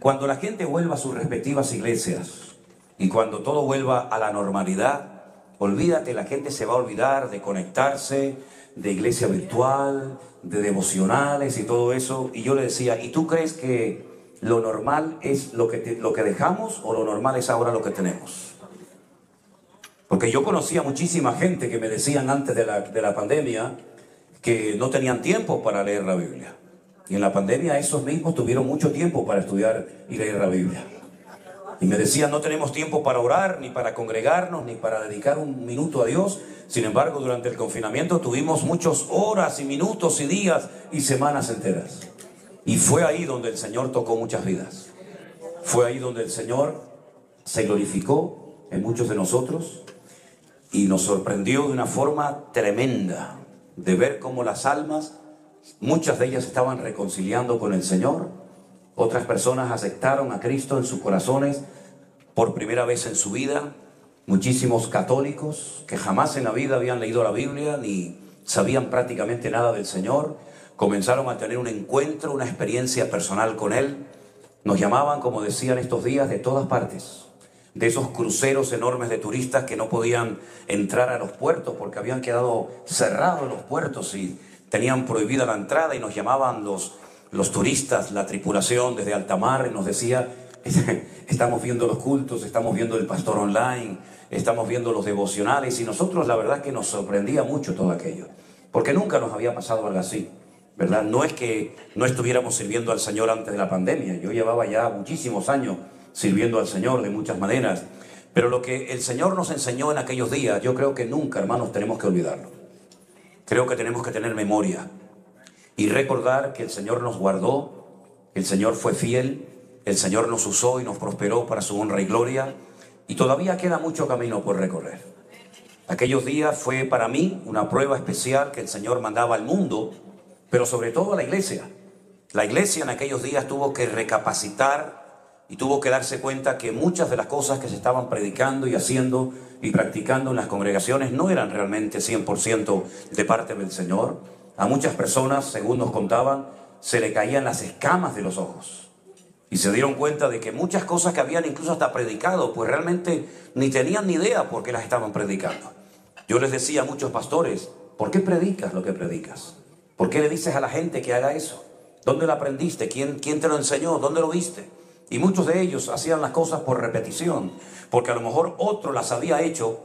Cuando la gente vuelva a sus respectivas iglesias y cuando todo vuelva a la normalidad, olvídate, la gente se va a olvidar de conectarse, de iglesia virtual, de devocionales y todo eso. Y yo le decía, ¿y tú crees que lo normal es lo que dejamos o lo normal es ahora lo que tenemos? Porque yo conocía muchísima gente que me decían antes de la pandemia que no tenían tiempo para leer la Biblia. Y en la pandemia esos mismos tuvieron mucho tiempo para estudiar y leer la Biblia. Y me decían, no tenemos tiempo para orar, ni para congregarnos, ni para dedicar un minuto a Dios. Sin embargo, durante el confinamiento tuvimos muchas horas y minutos y días y semanas enteras. Y fue ahí donde el Señor tocó muchas vidas. Fue ahí donde el Señor se glorificó en muchos de nosotros y nos sorprendió de una forma tremenda de ver cómo las almas, muchas de ellas estaban reconciliando con el Señor. Otras personas aceptaron a Cristo en sus corazones por primera vez en su vida. Muchísimos católicos que jamás en la vida habían leído la Biblia ni sabían prácticamente nada del Señor, comenzaron a tener un encuentro, una experiencia personal con Él. Nos llamaban, como decían estos días, de todas partes, de esos cruceros enormes de turistas que no podían entrar a los puertos porque habían quedado cerrados los puertos y tenían prohibida la entrada, y nos llamaban los turistas, la tripulación desde alta mar, y nos decía, estamos viendo los cultos, estamos viendo el pastor online, estamos viendo los devocionales, y nosotros la verdad que nos sorprendía mucho todo aquello, porque nunca nos había pasado algo así, ¿verdad? No es que no estuviéramos sirviendo al Señor antes de la pandemia, yo llevaba ya muchísimos años sirviendo al Señor de muchas maneras, pero lo que el Señor nos enseñó en aquellos días, yo creo que nunca, hermanos, tenemos que olvidarlo. Creo que tenemos que tener memoria y recordar que el Señor nos guardó, el Señor fue fiel, el Señor nos usó y nos prosperó para su honra y gloria, y todavía queda mucho camino por recorrer. Aquellos días fue para mí una prueba especial que el Señor mandaba al mundo, pero sobre todo a la iglesia. La iglesia en aquellos días tuvo que recapacitar y tuvo que darse cuenta que muchas de las cosas que se estaban predicando y haciendo y practicando en las congregaciones no eran realmente 100% de parte del Señor. A muchas personas, según nos contaban, se le caían las escamas de los ojos. Y se dieron cuenta de que muchas cosas que habían incluso hasta predicado, pues realmente ni tenían ni idea por qué las estaban predicando. Yo les decía a muchos pastores, ¿por qué predicas lo que predicas? ¿Por qué le dices a la gente que haga eso? ¿Dónde lo aprendiste? ¿Quién te lo enseñó? ¿Dónde lo viste? Y muchos de ellos hacían las cosas por repetición, porque a lo mejor otro las había hecho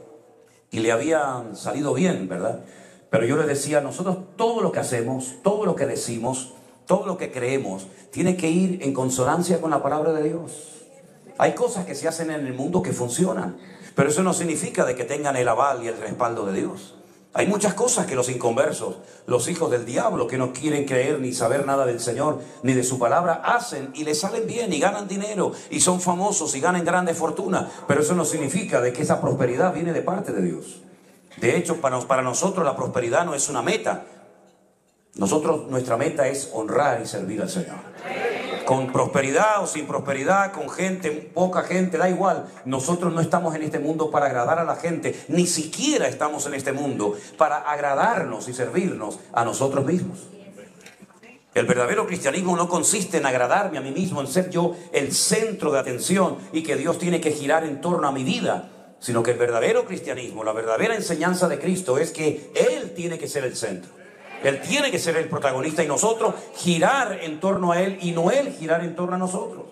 y le habían salido bien, ¿verdad? Pero yo les decía, nosotros todo lo que hacemos, todo lo que decimos, todo lo que creemos, tiene que ir en consonancia con la palabra de Dios. Hay cosas que se hacen en el mundo que funcionan, pero eso no significa de que tengan el aval y el respaldo de Dios. Hay muchas cosas que los inconversos, los hijos del diablo, que no quieren creer ni saber nada del Señor ni de su palabra, hacen y les salen bien y ganan dinero y son famosos y ganan grandes fortunas, pero eso no significa de que esa prosperidad viene de parte de Dios. De hecho, para nosotros la prosperidad no es una meta. Nuestra meta es honrar y servir al Señor. Con prosperidad o sin prosperidad, con gente, poca gente, da igual. Nosotros no estamos en este mundo para agradar a la gente, ni siquiera estamos en este mundo para agradarnos y servirnos a nosotros mismos. El verdadero cristianismo no consiste en agradarme a mí mismo, en ser yo el centro de atención y que Dios tiene que girar en torno a mi vida, sino que el verdadero cristianismo, la verdadera enseñanza de Cristo es que Él tiene que ser el centro. Él tiene que ser el protagonista y nosotros girar en torno a Él y no Él girar en torno a nosotros.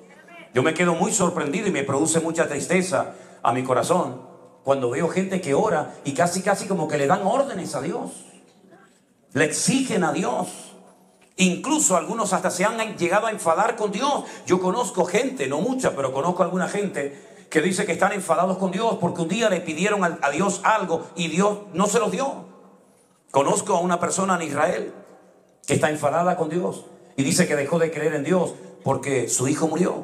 Yo me quedo muy sorprendido y me produce mucha tristeza a mi corazón cuando veo gente que ora y casi como que le dan órdenes a Dios. Le exigen a Dios. Incluso algunos hasta se han llegado a enfadar con Dios. Yo conozco gente, no mucha, pero conozco alguna gente que dice que están enfadados con Dios porque un día le pidieron a Dios algo y Dios no se los dio. Conozco a una persona en Israel que está enfadada con Dios y dice que dejó de creer en Dios porque su hijo murió.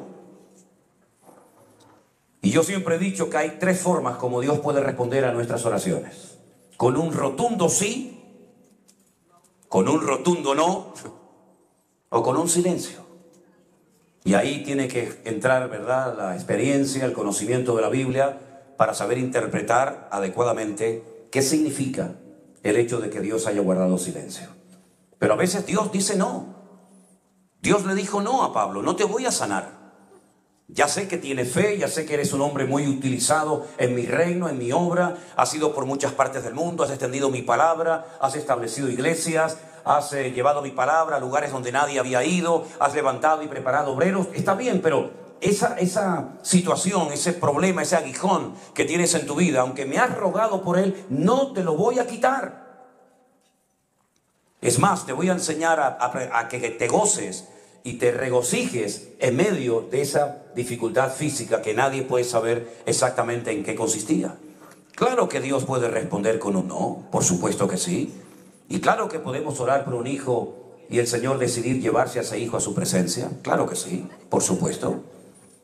Y yo siempre he dicho que hay tres formas como Dios puede responder a nuestras oraciones: con un rotundo sí, con un rotundo no, o con un silencio. Y ahí tiene que entrar, ¿verdad?, la experiencia, el conocimiento de la Biblia para saber interpretar adecuadamente qué significa el hecho de que Dios haya guardado silencio. Pero a veces Dios dice no. Dios le dijo no a Pablo: no te voy a sanar. Ya sé que tienes fe, ya sé que eres un hombre muy utilizado en mi reino, en mi obra. Has ido por muchas partes del mundo, has extendido mi palabra, has establecido iglesias, has llevado mi palabra a lugares donde nadie había ido, has levantado y preparado obreros. Está bien, pero esa situación, ese problema, ese aguijón que tienes en tu vida, aunque me has rogado por él, no te lo voy a quitar. Es más, te voy a enseñar a que te goces y te regocijes en medio de esa dificultad física que nadie puede saber exactamente en qué consistía. Claro que Dios puede responder con un no, por supuesto que sí. Y claro que podemos orar por un hijo y el Señor decidir llevarse a ese hijo a su presencia. Claro que sí, por supuesto.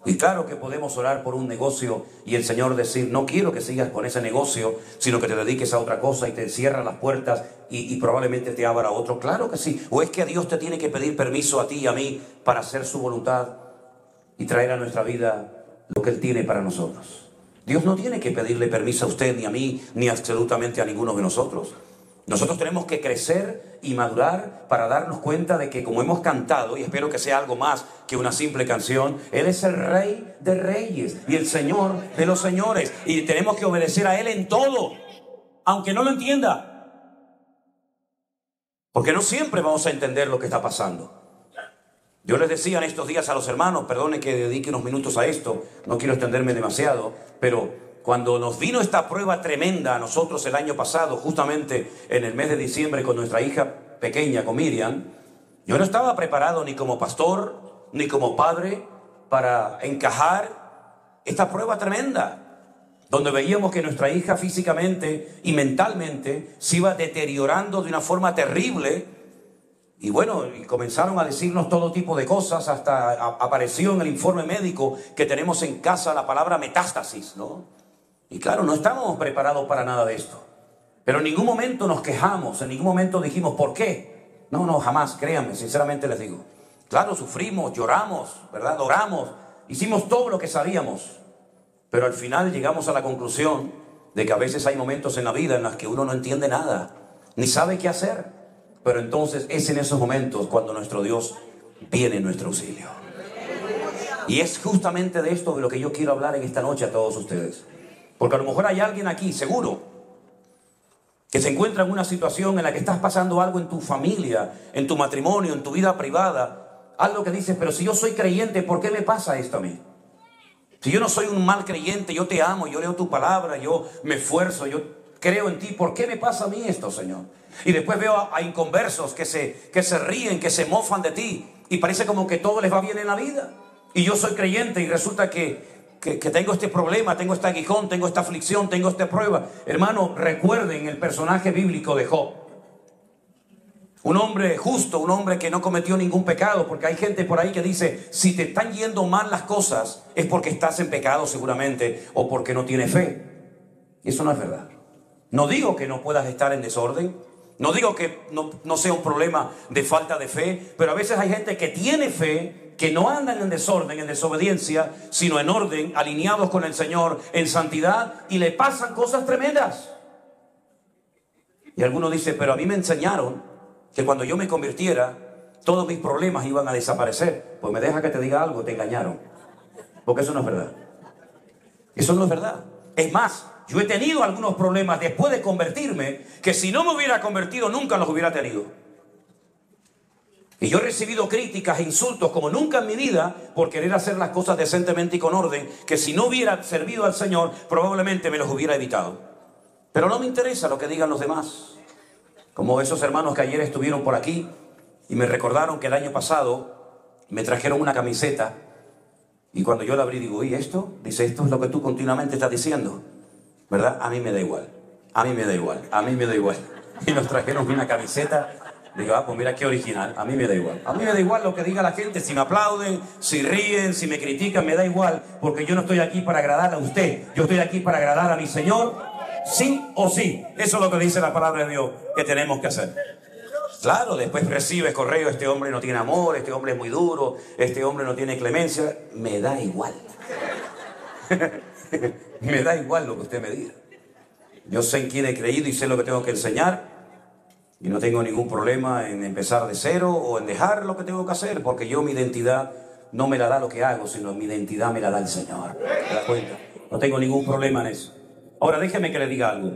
Y claro que podemos orar por un negocio y el Señor decir, no quiero que sigas con ese negocio, sino que te dediques a otra cosa y te cierra las puertas y probablemente te abra otro. Claro que sí. ¿O es que a Dios te tiene que pedir permiso a ti y a mí para hacer su voluntad y traer a nuestra vida lo que Él tiene para nosotros? Dios no tiene que pedirle permiso a usted, ni a mí, ni absolutamente a ninguno de nosotros. Nosotros tenemos que crecer y madurar para darnos cuenta de que, como hemos cantado, y espero que sea algo más que una simple canción, Él es el Rey de Reyes y el Señor de los Señores, y tenemos que obedecer a Él en todo, aunque no lo entienda, porque no siempre vamos a entender lo que está pasando. Yo les decía en estos días a los hermanos, perdonen que dedique unos minutos a esto, no quiero extenderme demasiado, pero cuando nos vino esta prueba tremenda a nosotros el año pasado, justamente en el mes de diciembre con nuestra hija pequeña, con Miriam, yo no estaba preparado ni como pastor, ni como padre para encajar esta prueba tremenda, donde veíamos que nuestra hija físicamente y mentalmente se iba deteriorando de una forma terrible. Y bueno, y comenzaron a decirnos todo tipo de cosas, hasta apareció en el informe médico que tenemos en casa la palabra metástasis, ¿no? Y claro, no estábamos preparados para nada de esto. Pero en ningún momento nos quejamos, en ningún momento dijimos, ¿por qué? No, jamás, créanme, sinceramente les digo. Claro, sufrimos, lloramos, ¿verdad? Oramos, hicimos todo lo que sabíamos. Pero al final llegamos a la conclusión de que a veces hay momentos en la vida en los que uno no entiende nada, ni sabe qué hacer. Pero entonces es en esos momentos cuando nuestro Dios viene en nuestro auxilio. Y es justamente de esto de lo que yo quiero hablar en esta noche a todos ustedes. Porque a lo mejor hay alguien aquí, seguro, que se encuentra en una situación en la que estás pasando algo en tu familia, en tu matrimonio, en tu vida privada. Algo que dices, pero si yo soy creyente, ¿por qué me pasa esto a mí? Si yo no soy un mal creyente, yo te amo, yo leo tu palabra, yo me esfuerzo, yo creo en ti, ¿por qué me pasa a mí esto, Señor? Y después veo a inconversos que se ríen, que se mofan de ti, y parece como que todo les va bien en la vida. Y yo soy creyente y resulta que tengo este problema, tengo este aguijón, tengo esta aflicción, tengo esta prueba. Hermano, recuerden el personaje bíblico de Job. Un hombre justo, un hombre que no cometió ningún pecado, porque hay gente por ahí que dice, si te están yendo mal las cosas, es porque estás en pecado seguramente, o porque no tienes fe. Y eso no es verdad. No digo que no puedas estar en desorden, no digo que no sea un problema de falta de fe, pero a veces hay gente que tiene fe, que no andan en desorden, en desobediencia, sino en orden, alineados con el Señor, en santidad, y le pasan cosas tremendas. Y algunos dicen, pero a mí me enseñaron que cuando yo me convirtiera, todos mis problemas iban a desaparecer. Pues me deja que te diga algo, te engañaron. Porque eso no es verdad. Eso no es verdad. Es más, yo he tenido algunos problemas después de convertirme, que si no me hubiera convertido nunca los hubiera tenido. Y yo he recibido críticas e insultos como nunca en mi vida por querer hacer las cosas decentemente y con orden, que si no hubiera servido al Señor probablemente me los hubiera evitado. Pero no me interesa lo que digan los demás. Como esos hermanos que ayer estuvieron por aquí y me recordaron que el año pasado me trajeron una camiseta, y cuando yo la abrí digo, ¿y esto? Dice, esto es lo que tú continuamente estás diciendo, ¿verdad? A mí me da igual, a mí me da igual, a mí me da igual. Y nos trajeron una camiseta. Digo, pues mira qué original, a mí me da igual. A mí me da igual lo que diga la gente, si me aplauden, si ríen, si me critican, me da igual, porque yo no estoy aquí para agradar a usted, yo estoy aquí para agradar a mi Señor, sí o sí. Eso es lo que dice la palabra de Dios que tenemos que hacer. Claro, después recibes correo, este hombre no tiene amor, este hombre es muy duro, este hombre no tiene clemencia. Me da igual. Me da igual lo que usted me diga. Yo sé en quién he creído y sé lo que tengo que enseñar. Y no tengo ningún problema en empezar de cero o en dejar lo que tengo que hacer, porque yo mi identidad no me la da lo que hago, sino mi identidad me la da el Señor. ¿Te das cuenta? No tengo ningún problema en eso. Ahora déjeme que le diga algo.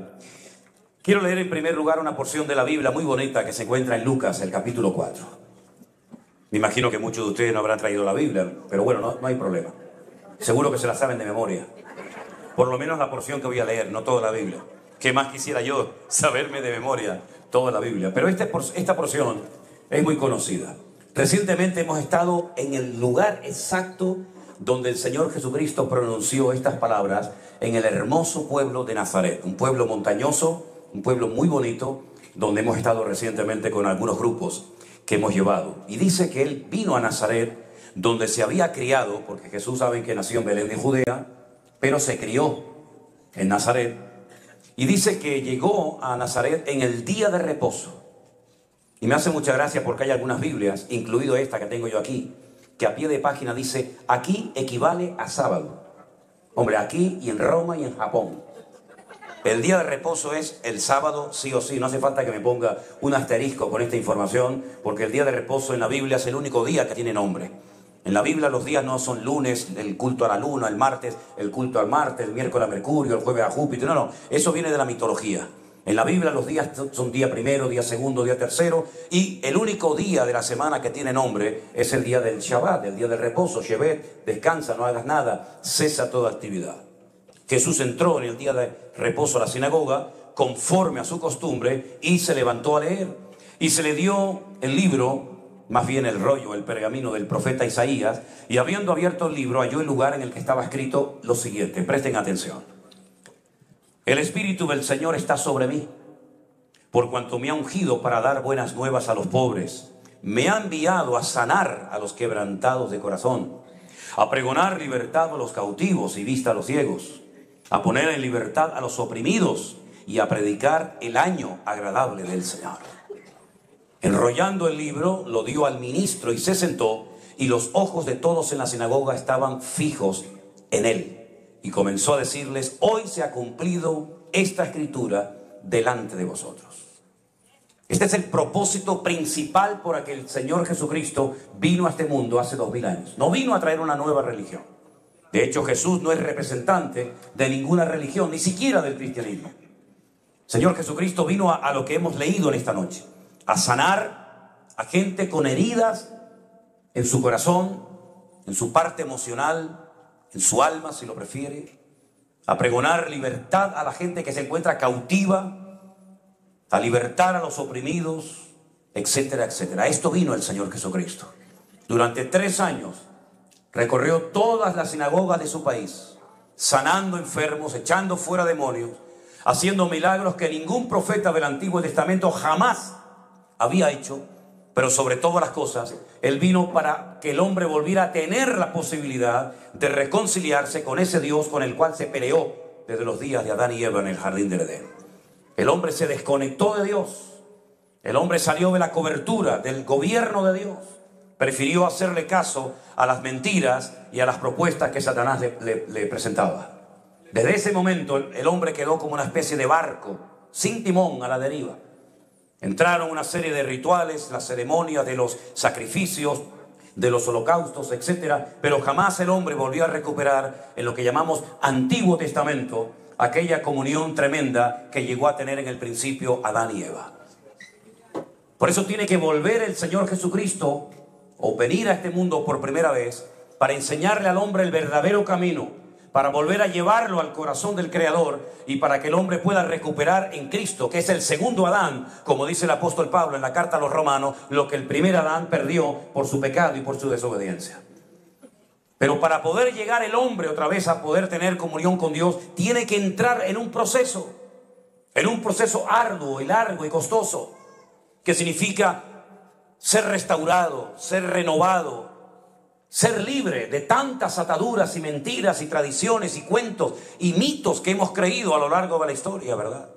Quiero leer en primer lugar una porción de la Biblia muy bonita que se encuentra en Lucas, el capítulo 4. Me imagino que muchos de ustedes no habrán traído la Biblia, pero bueno, no hay problema. Seguro que se la saben de memoria. Por lo menos la porción que voy a leer, no toda la Biblia. ¿Qué más quisiera yo saberme de memoria toda la Biblia? Pero esta porción es muy conocida. Recientemente hemos estado en el lugar exacto donde el Señor Jesucristo pronunció estas palabras, en el hermoso pueblo de Nazaret, un pueblo montañoso, un pueblo muy bonito, donde hemos estado recientemente con algunos grupos que hemos llevado. Y dice que Él vino a Nazaret, donde se había criado, porque Jesús saben que nació en Belén de Judea, pero se crió en Nazaret. Y dice que llegó a Nazaret en el día de reposo. Y me hace mucha gracia porque hay algunas Biblias, incluido esta que tengo yo aquí, que a pie de página dice, aquí equivale a sábado. Hombre, aquí y en Roma y en Japón. El día de reposo es el sábado sí o sí. No hace falta que me ponga un asterisco con esta información, porque el día de reposo en la Biblia es el único día que tiene nombre. En la Biblia los días no son lunes, el culto a la luna, el martes, el culto al Marte, el miércoles a Mercurio, el jueves a Júpiter. No, eso viene de la mitología. En la Biblia los días son día primero, día segundo, día tercero, y el único día de la semana que tiene nombre es el día del Shabbat, el día del reposo. Shevet, descansa, no hagas nada, cesa toda actividad. Jesús entró en el día de reposo a la sinagoga, conforme a su costumbre, y se levantó a leer. Y se le dio el libro, más bien el rollo, el pergamino del profeta Isaías, y habiendo abierto el libro, halló el lugar en el que estaba escrito lo siguiente. Presten atención. El Espíritu del Señor está sobre mí, por cuanto me ha ungido para dar buenas nuevas a los pobres. Me ha enviado a sanar a los quebrantados de corazón, a pregonar libertad a los cautivos y vista a los ciegos, a poner en libertad a los oprimidos y a predicar el año agradable del Señor. Enrollando el libro, lo dio al ministro y se sentó, y los ojos de todos en la sinagoga estaban fijos en él. Y comenzó a decirles, hoy se ha cumplido esta escritura delante de vosotros. Este es el propósito principal por el que el Señor Jesucristo vino a este mundo hace 2000 años. No vino a traer una nueva religión. De hecho, Jesús no es representante de ninguna religión, ni siquiera del cristianismo. El Señor Jesucristo vino a lo que hemos leído en esta noche, a sanar a gente con heridas en su corazón, en su parte emocional, en su alma, si lo prefiere, a pregonar libertad a la gente que se encuentra cautiva, a libertar a los oprimidos, etcétera, etcétera. A esto vino el Señor Jesucristo. Durante 3 años recorrió todas las sinagogas de su país, sanando enfermos, echando fuera demonios, haciendo milagros que ningún profeta del Antiguo Testamento jamás había hecho. Pero sobre todas las cosas, Él vino para que el hombre volviera a tener la posibilidad de reconciliarse con ese Dios con el cual se peleó desde los días de Adán y Eva en el jardín del Edén. El hombre se desconectó de Dios. El hombre salió de la cobertura, del gobierno de Dios. Prefirió hacerle caso a las mentiras y a las propuestas que Satanás le presentaba. Desde ese momento el hombre quedó como una especie de barco, sin timón, a la deriva. Entraron una serie de rituales, las ceremonias de los sacrificios, de los holocaustos, etcétera, pero jamás el hombre volvió a recuperar en lo que llamamos Antiguo Testamento aquella comunión tremenda que llegó a tener en el principio Adán y Eva. Por eso tiene que volver el Señor Jesucristo o venir a este mundo por primera vez para enseñarle al hombre el verdadero camino, para volver a llevarlo al corazón del Creador y para que el hombre pueda recuperar en Cristo, que es el segundo Adán, como dice el apóstol Pablo en la carta a los Romanos, lo que el primer Adán perdió por su pecado y por su desobediencia. Pero para poder llegar el hombre otra vez a poder tener comunión con Dios, tiene que entrar en un proceso arduo y largo y costoso, que significa ser restaurado, ser renovado, ser libre de tantas ataduras y mentiras y tradiciones y cuentos y mitos que hemos creído a lo largo de la historia, ¿verdad?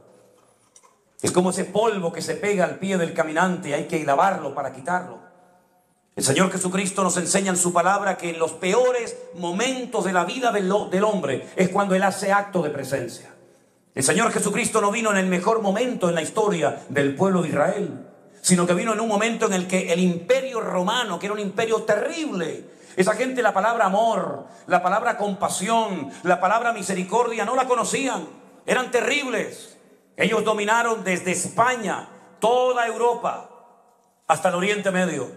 Es como ese polvo que se pega al pie del caminante y hay que lavarlo para quitarlo. El Señor Jesucristo nos enseña en su palabra que en los peores momentos de la vida del hombre es cuando Él hace acto de presencia. El Señor Jesucristo no vino en el mejor momento en la historia del pueblo de Israel. sino que vino en un momento en el que el imperio romano, que era un imperio terrible, esa gente la palabra amor, la palabra compasión, la palabra misericordia no la conocían, eran terribles. Ellos dominaron desde España, toda Europa, hasta el Oriente Medio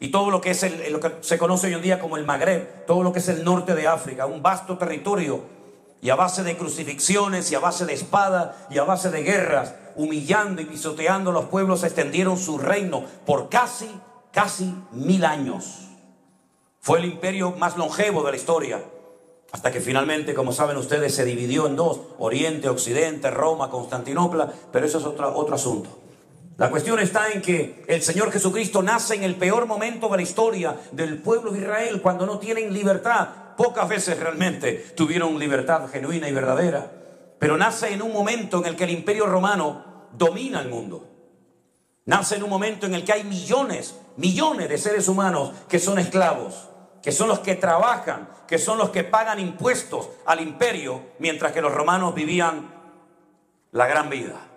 y todo lo que es lo que se conoce hoy en día como el Magreb, todo lo que es el norte de África, un vasto territorio. Y a base de crucifixiones y a base de espada y a base de guerras, humillando y pisoteando a los pueblos, extendieron su reino por casi 1000 años. Fue el imperio más longevo de la historia, hasta que finalmente, como saben ustedes, se dividió en dos: Oriente, Occidente, Roma, Constantinopla, pero eso es otro asunto. La cuestión está en que el Señor Jesucristo nace en el peor momento de la historia del pueblo de Israel, cuando no tienen libertad. Pocas veces realmente tuvieron libertad genuina y verdadera, pero nace en un momento en el que el imperio romano domina el mundo. Nace en un momento en el que hay millones de seres humanos que son esclavos, que son los que trabajan, que son los que pagan impuestos al imperio, mientras que los romanos vivían la gran vida.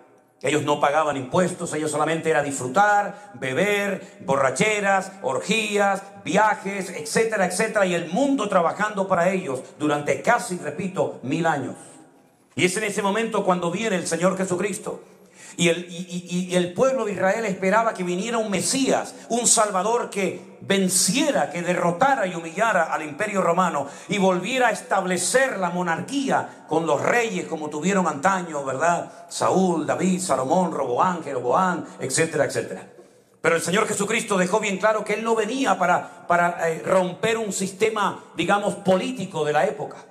Ellos no pagaban impuestos, ellos solamente era disfrutar, beber, borracheras, orgías, viajes, etcétera, etcétera, y el mundo trabajando para ellos durante casi, repito, 1000 años. Y es en ese momento cuando viene el Señor Jesucristo. Y el pueblo de Israel esperaba que viniera un Mesías, un Salvador que venciera, que derrotara y humillara al imperio romano y volviera a establecer la monarquía con los reyes como tuvieron antaño, ¿verdad? Saúl, David, Salomón, Roboán, Jeroboam, etcétera, etcétera. Pero el Señor Jesucristo dejó bien claro que Él no venía para romper un sistema, digamos, político de la época.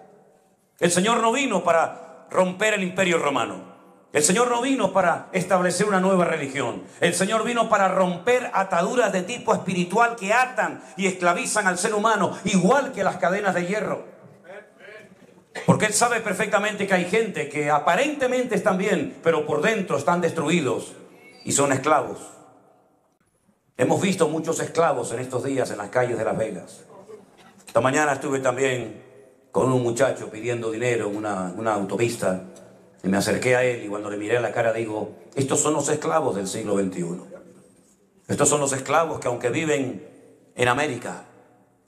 El Señor no vino para romper el imperio romano. El Señor no vino para establecer una nueva religión. El Señor vino para romper ataduras de tipo espiritual que atan y esclavizan al ser humano, igual que las cadenas de hierro. Porque Él sabe perfectamente que hay gente que aparentemente están bien, pero por dentro están destruidos y son esclavos. Hemos visto muchos esclavos en estos días en las calles de Las Vegas. Esta mañana estuve también con un muchacho pidiendo dinero en una autopista. Y me acerqué a él y cuando le miré a la cara digo: estos son los esclavos del siglo XXI. Estos son los esclavos que, aunque viven en América,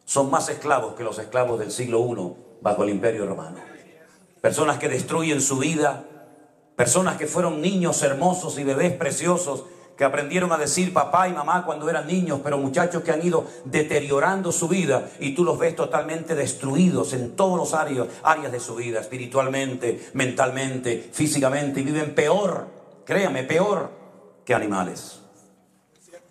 son más esclavos que los esclavos del siglo I bajo el imperio romano. Personas que destruyen su vida, personas que fueron niños hermosos y bebés preciosos, que aprendieron a decir papá y mamá cuando eran niños, pero muchachos que han ido deteriorando su vida y tú los ves totalmente destruidos en todos los áreas de su vida, espiritualmente, mentalmente, físicamente, y viven peor, créame, peor que animales.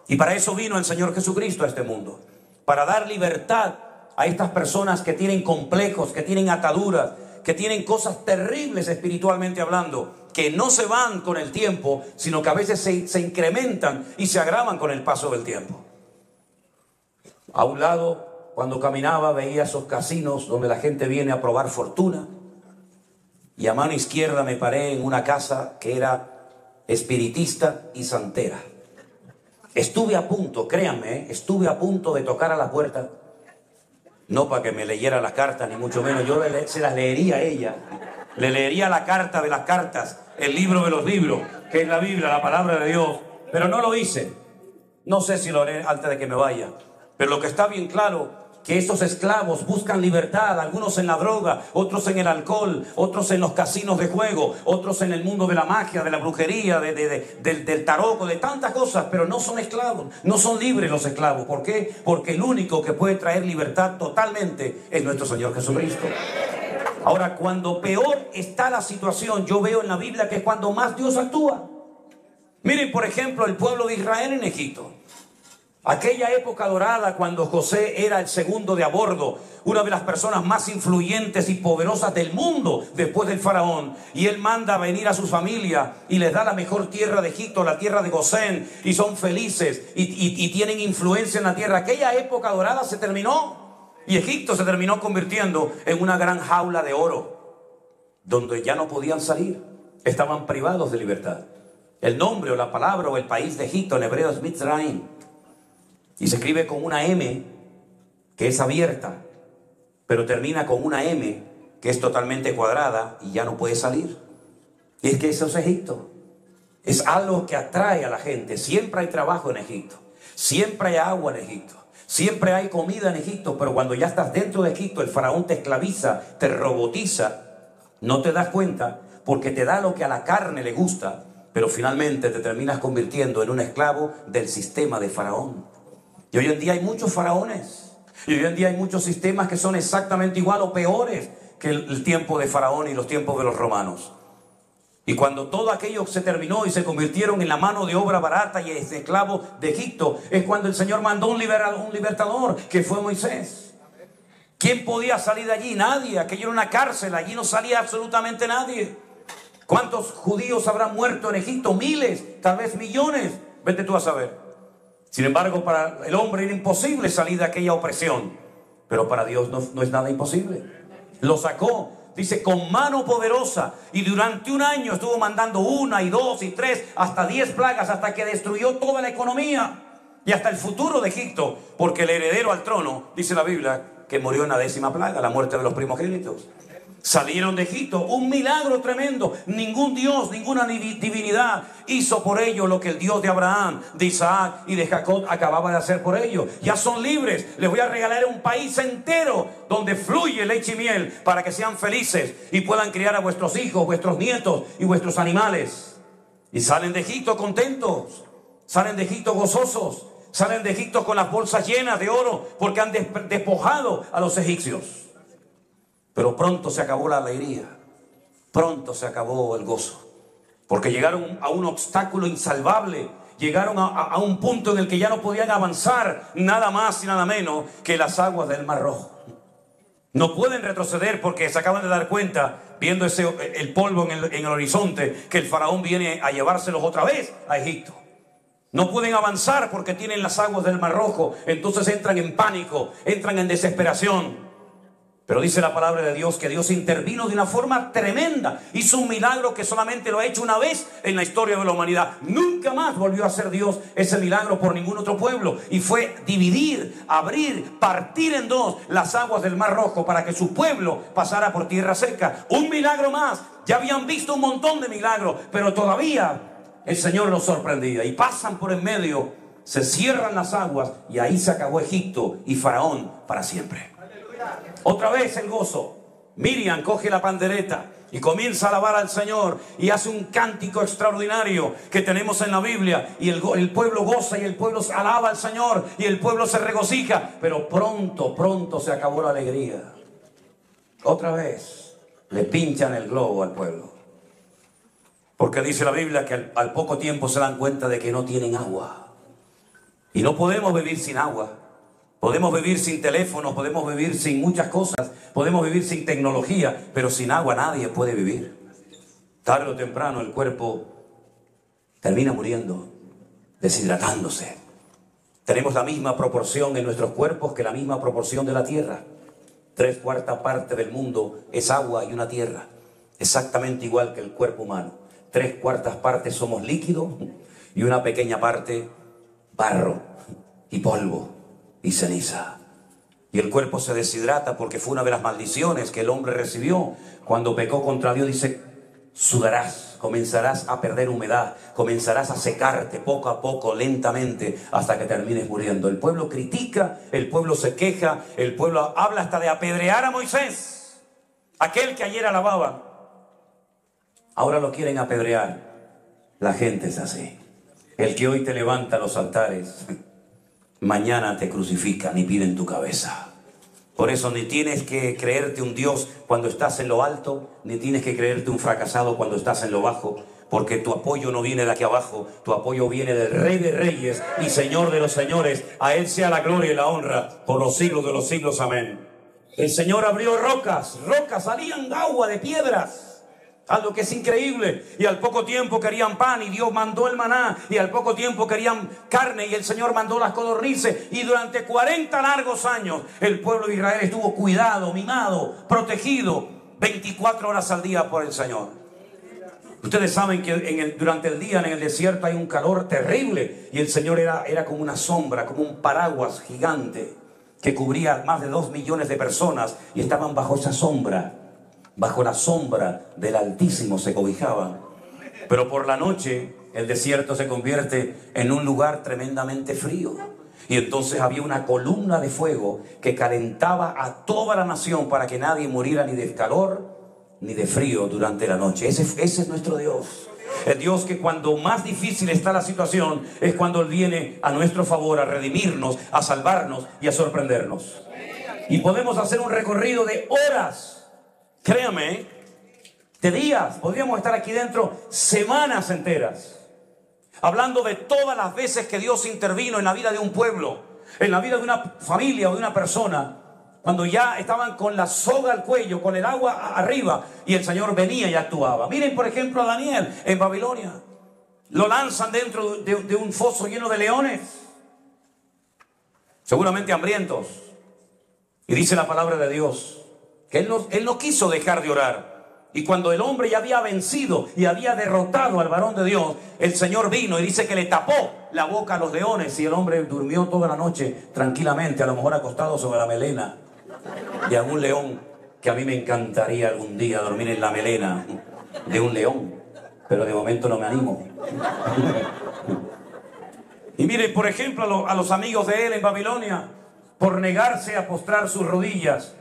Y para eso vino el Señor Jesucristo a este mundo, para dar libertad a estas personas que tienen complejos, que tienen ataduras, que tienen cosas terribles espiritualmente hablando, que no se van con el tiempo, sino que a veces se incrementan y se agravan con el paso del tiempo. A un lado, cuando caminaba, veía esos casinos donde la gente viene a probar fortuna. Y a mano izquierda me paré en una casa que era espiritista y santera. Estuve a punto, créanme, estuve a punto de tocar a la puerta. No para que me leyera las cartas, ni mucho menos. Yo se las leería a ella. Le leería la carta de las cartas, el libro de los libros, que es la Biblia, la palabra de Dios. Pero no lo hice. No sé si lo haré antes de que me vaya. Pero lo que está bien claro, que estos esclavos buscan libertad, algunos en la droga, otros en el alcohol, otros en los casinos de juego, otros en el mundo de la magia, de la brujería, del taroco, de tantas cosas, pero no son esclavos, no son libres los esclavos. ¿Por qué? Porque el único que puede traer libertad totalmente es nuestro Señor Jesucristo. Ahora, cuando peor está la situación, yo veo en la Biblia que es cuando más Dios actúa. Miren, por ejemplo, el pueblo de Israel en Egipto. Aquella época dorada cuando José era el segundo de a bordo, una de las personas más influyentes y poderosas del mundo después del faraón, y él manda a venir a su familia y les da la mejor tierra de Egipto, la tierra de Gosén, y son felices y tienen influencia en la tierra. Aquella época dorada se terminó y Egipto se terminó convirtiendo en una gran jaula de oro donde ya no podían salir, estaban privados de libertad. El nombre o la palabra o el país de Egipto en hebreo es Mitzrayim. Y se escribe con una M que es abierta, pero termina con una M que es totalmente cuadrada y ya no puede salir. Y es que eso es Egipto. Es algo que atrae a la gente. Siempre hay trabajo en Egipto. Siempre hay agua en Egipto. Siempre hay comida en Egipto. Pero cuando ya estás dentro de Egipto, el faraón te esclaviza, te robotiza. No te das cuenta porque te da lo que a la carne le gusta. Pero finalmente te terminas convirtiendo en un esclavo del sistema de faraón. Y hoy en día hay muchos faraones. Y hoy en día hay muchos sistemas que son exactamente igual o peores que el tiempo de faraón y los tiempos de los romanos. Y cuando todo aquello se terminó y se convirtieron en la mano de obra barata y esclavos de Egipto, es cuando el Señor mandó un libertador, que fue Moisés. ¿Quién podía salir de allí? Nadie. Aquello era una cárcel, allí no salía absolutamente nadie. ¿Cuántos judíos habrán muerto en Egipto? Miles, tal vez millones. Vete tú a saber. Sin embargo, para el hombre era imposible salir de aquella opresión. Pero para Dios no es nada imposible. Lo sacó, dice, con mano poderosa. Y durante un año estuvo mandando 1 y 2 y 3, hasta 10 plagas, hasta que destruyó toda la economía y hasta el futuro de Egipto. Porque el heredero al trono, dice la Biblia, que murió en la 10ª plaga, la muerte de los primogénitos. Salieron de Egipto, un milagro tremendo. Ningún Dios, ninguna divinidad hizo por ellos lo que el Dios de Abraham, de Isaac y de Jacob acababa de hacer por ellos. Ya son libres. Les voy a regalar un país entero donde fluye leche y miel para que sean felices y puedan criar a vuestros hijos, vuestros nietos y vuestros animales. Y salen de Egipto contentos, salen de Egipto gozosos, salen de Egipto con las bolsas llenas de oro porque han despojado a los egipcios. Pero pronto se acabó la alegría, pronto se acabó el gozo, porque llegaron a un obstáculo insalvable, llegaron a un punto en el que ya no podían avanzar nada más y nada menos que las aguas del Mar Rojo. No pueden retroceder porque se acaban de dar cuenta, viendo el polvo en el horizonte, que el faraón viene a llevárselos otra vez a Egipto. No pueden avanzar porque tienen las aguas del Mar Rojo, entonces entran en pánico, entran en desesperación. Pero dice la palabra de Dios que Dios intervino de una forma tremenda. Hizo un milagro que solamente lo ha hecho una vez en la historia de la humanidad. Nunca más volvió a hacer Dios ese milagro por ningún otro pueblo. Y fue dividir, abrir, partir en dos las aguas del Mar Rojo para que su pueblo pasara por tierra seca. Un milagro más. Ya habían visto un montón de milagros, pero todavía el Señor los sorprendía. Y pasan por en medio, se cierran las aguas y ahí se acabó Egipto y Faraón para siempre. Otra vez el gozo. Miriam coge la pandereta y comienza a alabar al Señor y hace un cántico extraordinario que tenemos en la Biblia, y el pueblo goza y el pueblo alaba al Señor y el pueblo se regocija. Pero pronto se acabó la alegría. Otra vez le pinchan el globo al pueblo, porque dice la Biblia que al poco tiempo se dan cuenta de que no tienen agua. Y no podemos vivir sin agua. Podemos vivir sin teléfono, podemos vivir sin muchas cosas, podemos vivir sin tecnología, pero sin agua nadie puede vivir. Tarde o temprano el cuerpo termina muriendo, deshidratándose. Tenemos la misma proporción en nuestros cuerpos que la misma proporción de la tierra. 3/4 parte del mundo es agua y una tierra, exactamente igual que el cuerpo humano. 3/4 partes somos líquido y una pequeña parte barro y polvo y ceniza. Y el cuerpo se deshidrata porque fue una de las maldiciones que el hombre recibió cuando pecó contra Dios. Dice, sudarás, comenzarás a perder humedad, comenzarás a secarte poco a poco, lentamente, hasta que termines muriendo. El pueblo critica, el pueblo se queja, el pueblo habla hasta de apedrear a Moisés, aquel que ayer alababa. Ahora lo quieren apedrear. La gente es así. El que hoy te levanta los altares, mañana te crucifican y piden tu cabeza. Por eso ni tienes que creerte un Dios cuando estás en lo alto, ni tienes que creerte un fracasado cuando estás en lo bajo, porque tu apoyo no viene de aquí abajo, tu apoyo viene del Rey de Reyes y Señor de los señores. A Él sea la gloria y la honra por los siglos de los siglos. Amén. El Señor abrió rocas, salían agua de piedras. Algo que es increíble. Y al poco tiempo querían pan y Dios mandó el maná. Y al poco tiempo querían carne y el Señor mandó las codornices. Y durante 40 largos años el pueblo de Israel estuvo cuidado, mimado, protegido 24 horas al día por el Señor. Ustedes saben que durante el día en el desierto hay un calor terrible. Y el Señor era como una sombra, como un paraguas gigante que cubría más de 2 millones de personas. Y estaban bajo esa sombra. Bajo la sombra del Altísimo se cobijaban. Pero por la noche el desierto se convierte en un lugar tremendamente frío. Y entonces había una columna de fuego que calentaba a toda la nación para que nadie muriera ni de calor ni de frío durante la noche. Ese es nuestro Dios. El Dios que cuando más difícil está la situación es cuando Él viene a nuestro favor a redimirnos, a salvarnos y a sorprendernos. Y podemos hacer un recorrido de horas, créame, de días. Podríamos estar aquí dentro semanas enteras, hablando de todas las veces que Dios intervino en la vida de un pueblo, en la vida de una familia o de una persona, cuando ya estaban con la soga al cuello, con el agua arriba, y el Señor venía y actuaba. Miren, por ejemplo, a Daniel en Babilonia. Lo lanzan dentro de un foso lleno de leones, seguramente hambrientos. Y dice la palabra de Dios que él no quiso dejar de orar. Y cuando el hombre ya había vencido y había derrotado al varón de Dios, el Señor vino y dice que le tapó la boca a los leones, y el hombre durmió toda la noche tranquilamente, a lo mejor acostado sobre la melena de algún león, que a mí me encantaría algún día dormir en la melena de un león, pero de momento no me animo. Y miren, por ejemplo, a los amigos de él en Babilonia, por negarse a postrar sus rodillas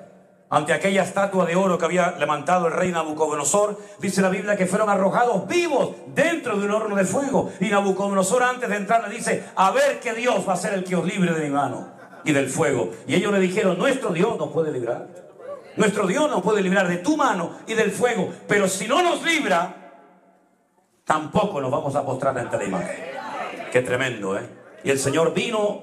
ante aquella estatua de oro que había levantado el rey Nabucodonosor, dice la Biblia que fueron arrojados vivos dentro de un horno de fuego. Y Nabucodonosor, antes de entrar, le dice: a ver qué Dios va a ser el que os libre de mi mano y del fuego. Y ellos le dijeron: nuestro Dios nos puede librar. Nuestro Dios nos puede librar de tu mano y del fuego, pero si no nos libra, tampoco nos vamos a postrar ante la imagen. Qué tremendo, ¿eh? Y el Señor vino,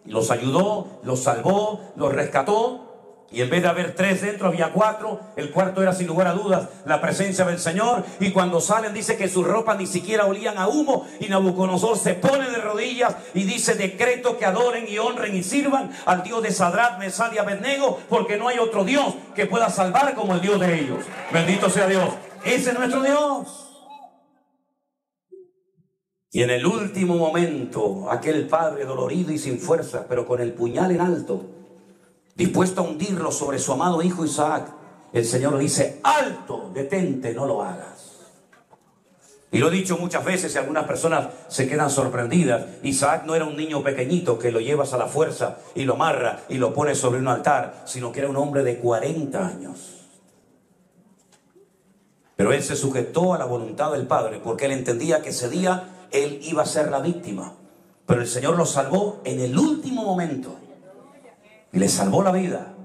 los ayudó, los salvó, los rescató. Y en vez de haber 3 dentro, había 4. El cuarto era, sin lugar a dudas, la presencia del Señor. Y cuando salen, dice que sus ropas ni siquiera olían a humo. Y Nabucodonosor se pone de rodillas y dice: decreto que adoren y honren y sirvan al Dios de Sadrach, Mesach y Abednego, porque no hay otro Dios que pueda salvar como el Dios de ellos. Bendito sea Dios. Ese es nuestro Dios. Y en el último momento, aquel padre dolorido y sin fuerza, pero con el puñal en alto, dispuesto a hundirlo sobre su amado hijo Isaac, el Señor le dice: alto, detente, no lo hagas. Y lo he dicho muchas veces y algunas personas se quedan sorprendidas. Isaac no era un niño pequeñito que lo llevas a la fuerza y lo amarra y lo pones sobre un altar, sino que era un hombre de 40 años. Pero él se sujetó a la voluntad del Padre, porque él entendía que ese día él iba a ser la víctima. Pero el Señor lo salvó en el último momento. Y le salvó la vida.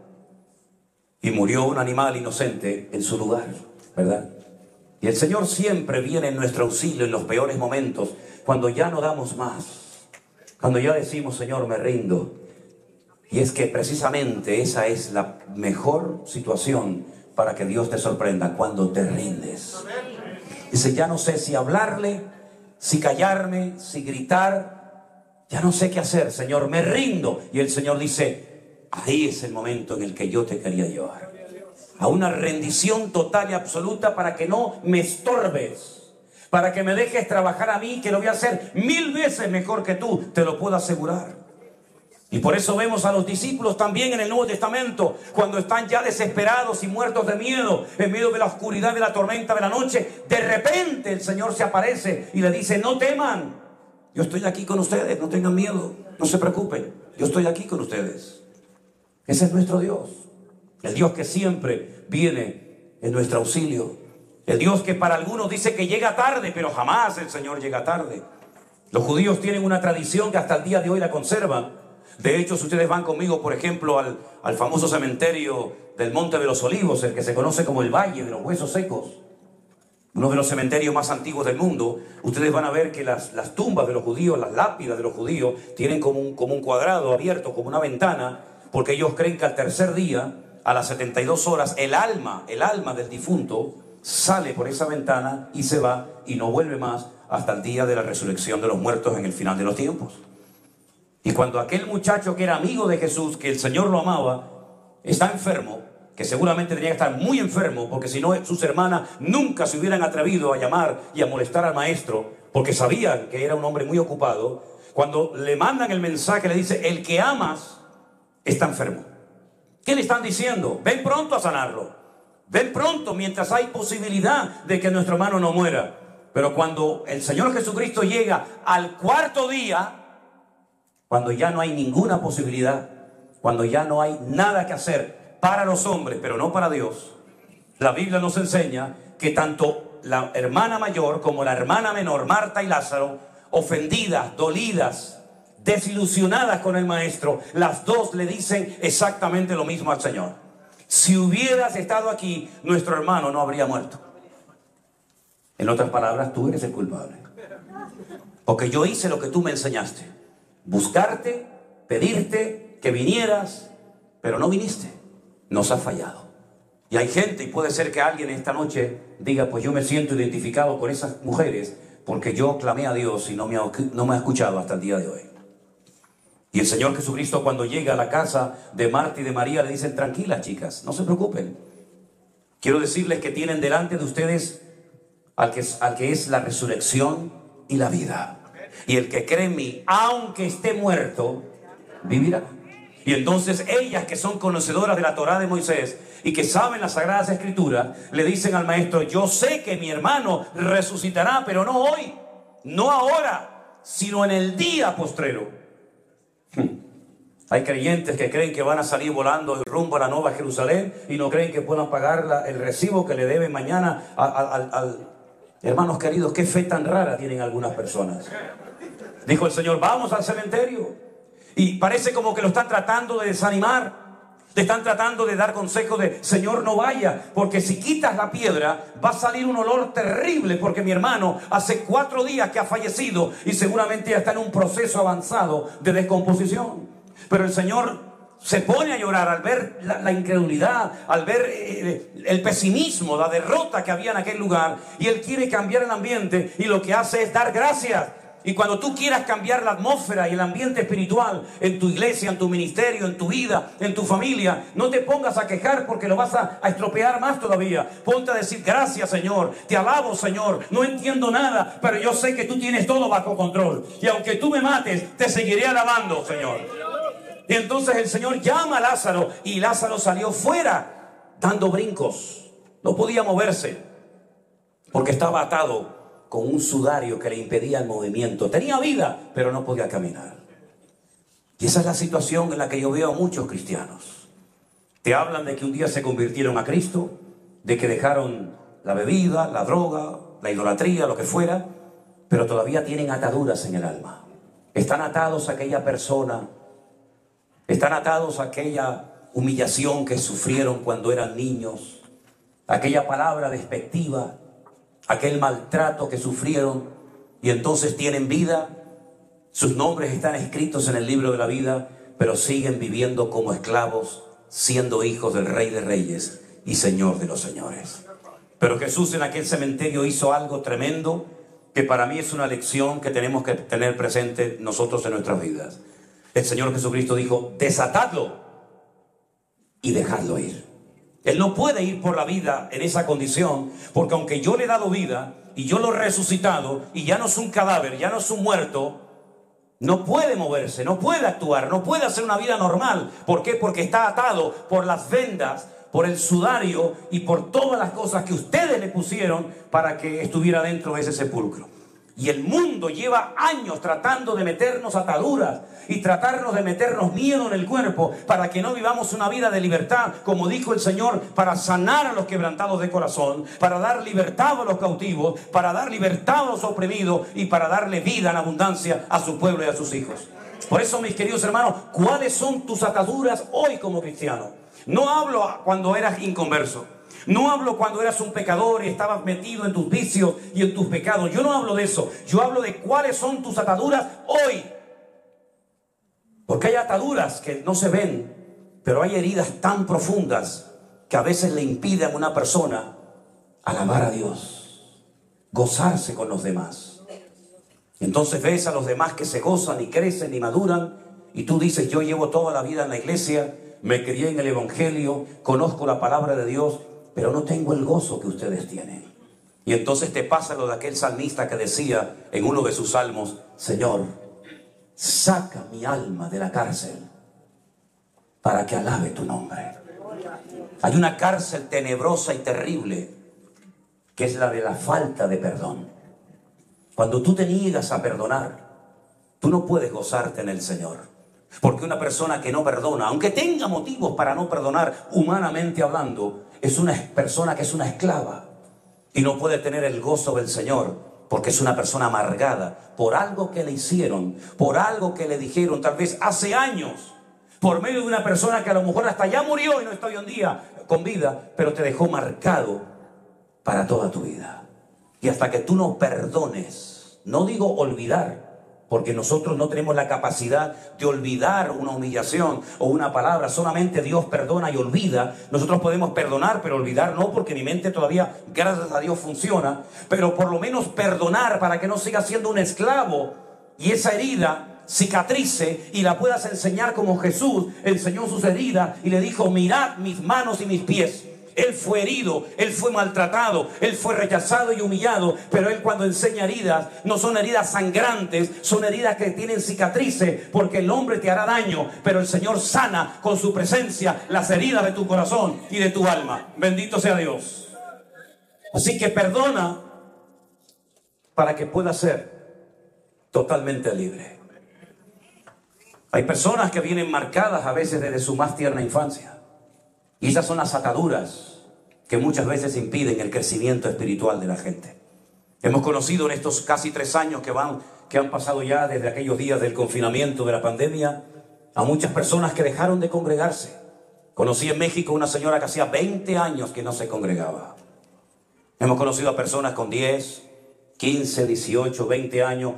Y murió un animal inocente en su lugar, ¿verdad? Y el Señor siempre viene en nuestro auxilio en los peores momentos, cuando ya no damos más, cuando ya decimos: Señor, me rindo. Y es que precisamente esa es la mejor situación para que Dios te sorprenda, cuando te rindes. Dice: ya no sé si hablarle, si callarme, si gritar, ya no sé qué hacer, Señor, me rindo. Y el Señor dice: ahí es el momento en el que yo te quería llevar a una rendición total y absoluta, para que no me estorbes, para que me dejes trabajar a mí, que lo voy a hacer 1000 veces mejor que tú, te lo puedo asegurar. Y por eso vemos a los discípulos también en el Nuevo Testamento, cuando están ya desesperados y muertos de miedo, en medio de la oscuridad, de la tormenta de la noche, de repente el Señor se aparece y le dice: no teman, yo estoy aquí con ustedes, no tengan miedo, no se preocupen, yo estoy aquí con ustedes. Ese es nuestro Dios, el Dios que siempre viene en nuestro auxilio, el Dios que para algunos dice que llega tarde, pero jamás el Señor llega tarde. Los judíos tienen una tradición que hasta el día de hoy la conservan. De hecho, si ustedes van conmigo, por ejemplo, al famoso cementerio del Monte de los Olivos, el que se conoce como el Valle de los Huesos Secos, uno de los cementerios más antiguos del mundo, ustedes van a ver que las tumbas de los judíos, las lápidas de los judíos, tienen como un cuadrado abierto, como una ventana, porque ellos creen que al tercer día, a las 72 horas, el alma del difunto sale por esa ventana y se va y no vuelve más hasta el día de la resurrección de los muertos en el final de los tiempos. Y cuando aquel muchacho que era amigo de Jesús, que el Señor lo amaba, está enfermo, que seguramente tenía que estar muy enfermo, porque si no sus hermanas nunca se hubieran atrevido a llamar y a molestar al maestro, porque sabían que era un hombre muy ocupado, cuando le mandan el mensaje le dice: el que amas está enfermo. ¿Qué le están diciendo? Ven pronto a sanarlo. Ven pronto mientras hay posibilidad de que nuestro hermano no muera. Pero cuando el Señor Jesucristo llega al cuarto día, cuando ya no hay ninguna posibilidad, cuando ya no hay nada que hacer para los hombres, pero no para Dios, la Biblia nos enseña que tanto la hermana mayor como la hermana menor, Marta y Lázaro, ofendidas, dolidas, desilusionadas con el maestro, las dos le dicen exactamente lo mismo al Señor: si hubieras estado aquí, nuestro hermano no habría muerto. En otras palabras, tú eres el culpable, porque yo hice lo que tú me enseñaste: buscarte, pedirte que vinieras, pero no viniste. Nos has fallado. Y hay gente, y puede ser que alguien esta noche diga: pues yo me siento identificado con esas mujeres, porque yo clamé a Dios y no me ha escuchado hasta el día de hoy. Y el Señor Jesucristo, cuando llega a la casa de Marta y de María, le dicen: tranquilas, chicas, no se preocupen. Quiero decirles que tienen delante de ustedes al que es la resurrección y la vida. Y el que cree en mí, aunque esté muerto, vivirá. Y entonces ellas, que son conocedoras de la Torá de Moisés y que saben las Sagradas Escrituras, le dicen al maestro: yo sé que mi hermano resucitará, pero no hoy, no ahora, sino en el día postrero. Hay creyentes que creen que van a salir volando rumbo a la Nueva Jerusalén y no creen que puedan pagar el recibo que le deben mañana Hermanos queridos, qué fe tan rara tienen algunas personas. Dijo el Señor: vamos al cementerio. Y parece como que lo están tratando de desanimar. Le están tratando de dar consejos de: Señor, no vaya, porque si quitas la piedra va a salir un olor terrible, porque mi hermano hace 4 días que ha fallecido y seguramente ya está en un proceso avanzado de descomposición. Pero el Señor se pone a llorar al ver la incredulidad, al ver el pesimismo, la derrota que había en aquel lugar, y Él quiere cambiar el ambiente, y lo que hace es dar gracias. Y cuando tú quieras cambiar la atmósfera y el ambiente espiritual en tu iglesia, en tu ministerio, en tu vida, en tu familia, no te pongas a quejar, porque lo vas a estropear más todavía. Ponte a decir: gracias, Señor, te alabo, Señor, no entiendo nada, pero yo sé que tú tienes todo bajo control, y aunque tú me mates, te seguiré alabando, Señor. Y entonces el Señor llama a Lázaro, y Lázaro salió fuera dando brincos. No podía moverse porque estaba atado con un sudario que le impedía el movimiento. Tenía vida, pero no podía caminar. Y esa es la situación en la que yo veo a muchos cristianos. Te hablan de que un día se convirtieron a Cristo, de que dejaron la bebida, la droga, la idolatría, lo que fuera, pero todavía tienen ataduras en el alma. Están atados a aquella persona, están atados a aquella humillación que sufrieron cuando eran niños, aquella palabra despectiva, aquel maltrato que sufrieron, y entonces tienen vida, sus nombres están escritos en el libro de la vida, pero siguen viviendo como esclavos, siendo hijos del Rey de Reyes y Señor de los Señores. Pero Jesús en aquel cementerio hizo algo tremendo, que para mí es una lección que tenemos que tener presente nosotros en nuestras vidas. El Señor Jesucristo dijo: desatadlo y dejadlo ir. Él no puede ir por la vida en esa condición, porque aunque yo le he dado vida y yo lo he resucitado y ya no es un cadáver, ya no es un muerto, no puede moverse, no puede actuar, no puede hacer una vida normal. ¿Por qué? Porque está atado por las vendas, por el sudario y por todas las cosas que ustedes le pusieron para que estuviera dentro de ese sepulcro. Y el mundo lleva años tratando de meternos ataduras y tratarnos de meternos miedo en el cuerpo para que no vivamos una vida de libertad, como dijo el Señor, para sanar a los quebrantados de corazón, para dar libertad a los cautivos, para dar libertad a los oprimidos y para darle vida en abundancia a su pueblo y a sus hijos. Por eso, mis queridos hermanos, ¿cuáles son tus ataduras hoy como cristiano? No hablo cuando eras inconverso. No hablo cuando eras un pecador y estabas metido en tus vicios y en tus pecados. Yo no hablo de eso. Yo hablo de cuáles son tus ataduras hoy. Porque hay ataduras que no se ven, pero hay heridas tan profundas que a veces le impiden a una persona alabar a Dios, gozarse con los demás. Entonces ves a los demás que se gozan y crecen y maduran, y tú dices: yo llevo toda la vida en la iglesia, me crié en el Evangelio, conozco la palabra de Dios, pero no tengo el gozo que ustedes tienen. Y entonces te pasa lo de aquel salmista que decía en uno de sus salmos: Señor, saca mi alma de la cárcel para que alabe tu nombre. Hay una cárcel tenebrosa y terrible, que es la de la falta de perdón. Cuando tú te niegas a perdonar, tú no puedes gozarte en el Señor. Porque una persona que no perdona, aunque tenga motivos para no perdonar, humanamente hablando, es una persona que es una esclava y no puede tener el gozo del Señor, porque es una persona amargada por algo que le hicieron, por algo que le dijeron tal vez hace años, por medio de una persona que a lo mejor hasta ya murió y no está hoy en día con vida, pero te dejó marcado para toda tu vida. Y hasta que tú no perdones, no digo olvidar, porque nosotros no tenemos la capacidad de olvidar una humillación o una palabra. Solamente Dios perdona y olvida. Nosotros podemos perdonar, pero olvidar no, porque mi mente todavía, gracias a Dios, funciona. Pero por lo menos perdonar para que no siga siendo un esclavo y esa herida cicatrice y la puedas enseñar como Jesús enseñó sus heridas y le dijo: mirad mis manos y mis pies. Él fue herido, Él fue maltratado, Él fue rechazado y humillado, pero Él cuando enseña heridas, no son heridas sangrantes, son heridas que tienen cicatrices, porque el hombre te hará daño, pero el Señor sana con su presencia las heridas de tu corazón y de tu alma. Bendito sea Dios. Así que perdona para que puedas ser totalmente libre. Hay personas que vienen marcadas a veces desde su más tierna infancia. Y esas son las ataduras que muchas veces impiden el crecimiento espiritual de la gente. Hemos conocido en estos casi 3 años que han pasado ya desde aquellos días del confinamiento de la pandemia, a muchas personas que dejaron de congregarse. Conocí en México una señora que hacía 20 años que no se congregaba. Hemos conocido a personas con 10, 15, 18, 20 años,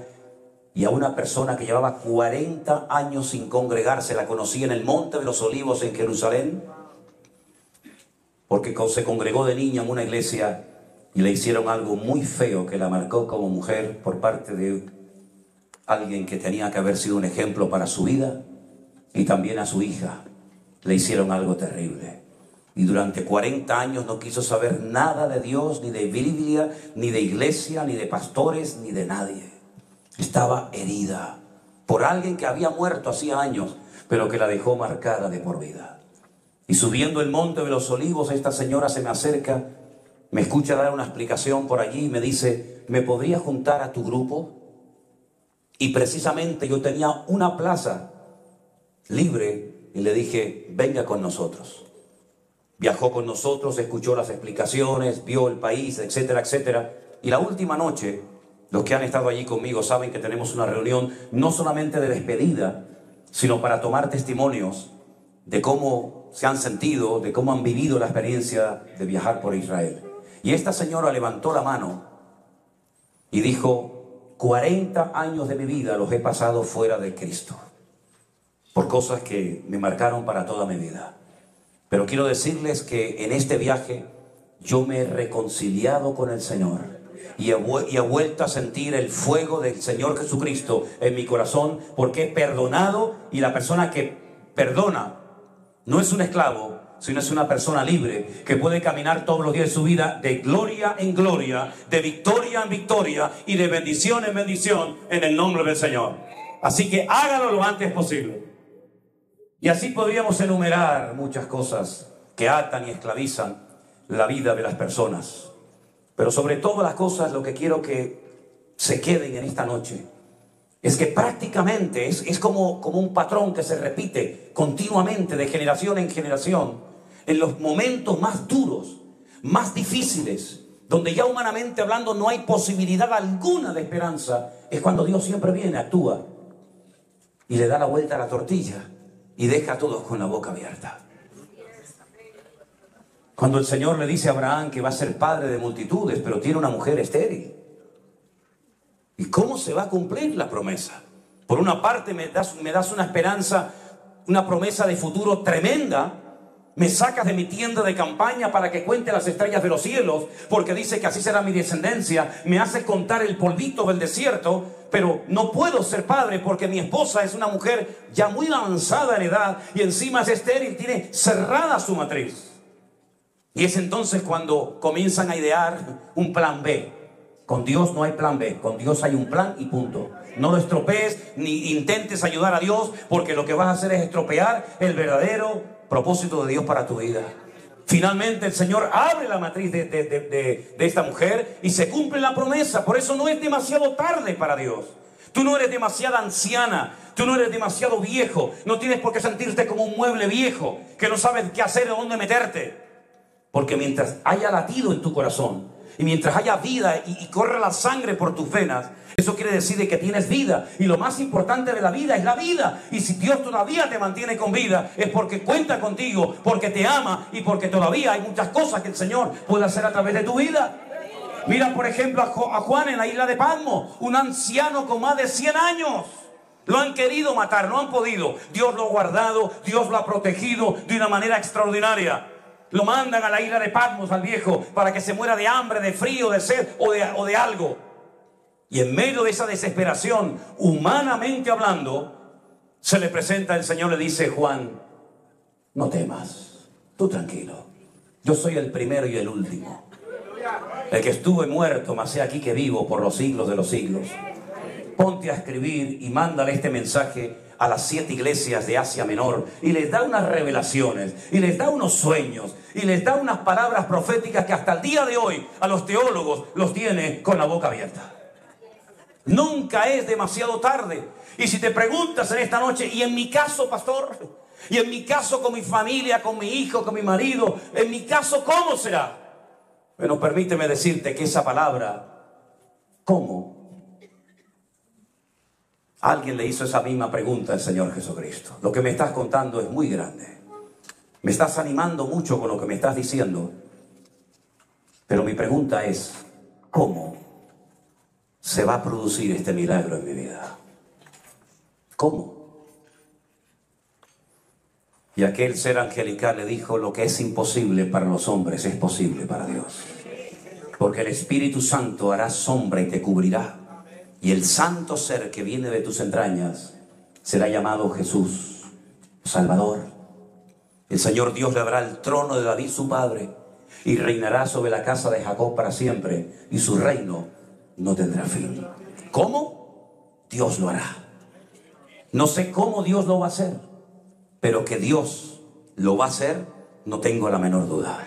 y a una persona que llevaba 40 años sin congregarse. La conocí en el Monte de los Olivos en Jerusalén, porque se congregó de niña en una iglesia y le hicieron algo muy feo que la marcó como mujer por parte de alguien que tenía que haber sido un ejemplo para su vida, y también a su hija le hicieron algo terrible. Y durante 40 años no quiso saber nada de Dios, ni de Biblia, ni de iglesia, ni de pastores, ni de nadie. Estaba herida por alguien que había muerto hacía años, pero que la dejó marcada de por vida. Y subiendo el Monte de los Olivos, esta señora se me acerca, me escucha dar una explicación por allí y me dice: ¿me podría juntar a tu grupo? Y precisamente yo tenía una plaza libre y le dije: venga con nosotros. Viajó con nosotros, escuchó las explicaciones, vio el país, etcétera, etcétera. Y la última noche, los que han estado allí conmigo saben que tenemos una reunión no solamente de despedida, sino para tomar testimonios de cómo se han sentido, de cómo han vivido la experiencia de viajar por Israel. Y esta señora levantó la mano y dijo: 40 años de mi vida los he pasado fuera de Cristo, por cosas que me marcaron para toda mi vida. Pero quiero decirles que en este viaje yo me he reconciliado con el Señor y he vuelto a sentir el fuego del Señor Jesucristo en mi corazón, porque he perdonado, y la persona que perdona no es un esclavo, sino es una persona libre que puede caminar todos los días de su vida de gloria en gloria, de victoria en victoria y de bendición en bendición en el nombre del Señor. Así que hágalo lo antes posible. Y así podríamos enumerar muchas cosas que atan y esclavizan la vida de las personas. Pero sobre todas las cosas, lo que quiero que se queden en esta noche es que prácticamente es como un patrón que se repite continuamente de generación en generación. En los momentos más duros, más difíciles, donde ya humanamente hablando no hay posibilidad alguna de esperanza, es cuando Dios siempre viene, actúa y le da la vuelta a la tortilla y deja a todos con la boca abierta. Cuando el Señor le dice a Abraham que va a ser padre de multitudes, pero tiene una mujer estéril. ¿Y cómo se va a cumplir la promesa? Por una parte me das una esperanza, una promesa de futuro tremenda. Me sacas de mi tienda de campaña para que cuente las estrellas de los cielos, porque dice que así será mi descendencia. Me hace contar el polvito del desierto, pero no puedo ser padre porque mi esposa es una mujer ya muy avanzada en edad y encima es estéril, tiene cerrada su matriz. Y es entonces cuando comienzan a idear un plan B. Con Dios no hay plan B, con Dios hay un plan y punto. No lo estropees ni intentes ayudar a Dios, porque lo que vas a hacer es estropear el verdadero propósito de Dios para tu vida. Finalmente el Señor abre la matriz de esta mujer y se cumple la promesa. Por eso no es demasiado tarde para Dios. Tú no eres demasiado anciana, tú no eres demasiado viejo. No tienes por qué sentirte como un mueble viejo que no sabes qué hacer o dónde meterte. Porque mientras haya latido en tu corazón y mientras haya vida y corra la sangre por tus venas, eso quiere decir de que tienes vida. Y lo más importante de la vida es la vida. Y si Dios todavía te mantiene con vida, es porque cuenta contigo, porque te ama y porque todavía hay muchas cosas que el Señor puede hacer a través de tu vida. Mira, por ejemplo, a Juan en la isla de Patmos, un anciano con más de 100 años. Lo han querido matar, no han podido. Dios lo ha guardado, Dios lo ha protegido de una manera extraordinaria. Lo mandan a la isla de Patmos al viejo para que se muera de hambre, de frío, de sed o de algo. Y en medio de esa desesperación, humanamente hablando, se le presenta el Señor, le dice: Juan, no temas, tú tranquilo. Yo soy el primero y el último. El que estuve muerto, mas he aquí que vivo por los siglos de los siglos. Ponte a escribir y mándale este mensaje a las 7 iglesias de Asia Menor. Y les da unas revelaciones, y les da unos sueños, y les da unas palabras proféticas que hasta el día de hoy a los teólogos los tiene con la boca abierta. Nunca es demasiado tarde. Y si te preguntas en esta noche, y en mi caso, pastor, y en mi caso con mi familia, con mi hijo, con mi marido, en mi caso, ¿cómo será? Bueno, permíteme decirte que esa palabra, ¿cómo? Alguien le hizo esa misma pregunta al Señor Jesucristo. Lo que me estás contando es muy grande. Me estás animando mucho con lo que me estás diciendo. Pero mi pregunta es, ¿cómo se va a producir este milagro en mi vida? ¿Cómo? Y aquel ser angelical le dijo: lo que es imposible para los hombres es posible para Dios. Porque el Espíritu Santo hará sombra y te cubrirá. Y el santo ser que viene de tus entrañas será llamado Jesús, Salvador. El Señor Dios le dará el trono de David su padre y reinará sobre la casa de Jacob para siempre, y su reino no tendrá fin. ¿Cómo? Dios lo hará. No sé cómo Dios lo va a hacer, pero que Dios lo va a hacer, no tengo la menor duda.